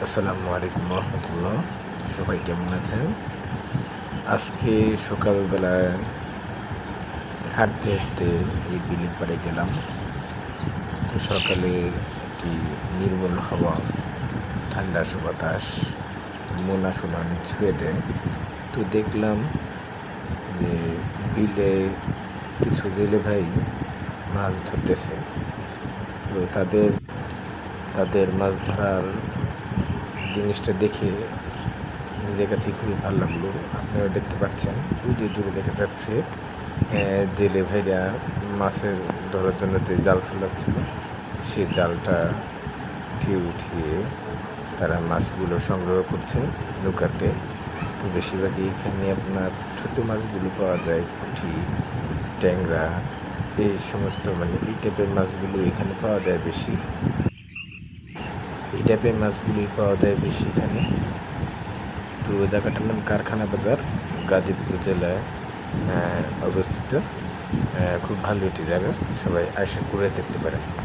আসসালামু আলাইকুম রহমতুল্লাহ। সবাই কেমন আছেন? আজকে সকালবেলায় হাঁটতে হাঁটতে এই বিলের পাড়ে গেলাম। তো সকালে একটি নির্মল হাওয়া, ঠান্ডা বাতাস মন আসলে অনেক ছুঁয়ে দেয়। তো দেখলাম যে বিলে কিছু জেলে ভাই মাছ ধরতেছে। তো তাদের তাদের মাছ ধরার জিনিসটা দেখে নিজের কাছে খুবই ভালো লাগলো। আপনারা দেখতে পাচ্ছেন ওই যে দূরে দেখা যাচ্ছে জেলে ভাইরা মাছের ধরার জন্য যে জাল ফেলাচ্ছিল, সে জালটা উঠিয়ে তারা মাছগুলো সংগ্রহ করছে নৌকাতে। তো বেশিরভাগই এখানে আপনার ছোট মাছগুলো পাওয়া যায়, পুঁটি, ট্যাংরা, এই সমস্ত এই টাইপের মাছগুলো এখানে পাওয়া যায় বেশি। এই টাইপের মাছগুলোই পাওয়া যায় বেশি এখানে। তো জায়গাটার নাম কারখানা বাজার, গাজীপুর জেলায় অবস্থিত। খুব ভালো একটি জায়গা, সবাই আশা করে দেখতে পারেন।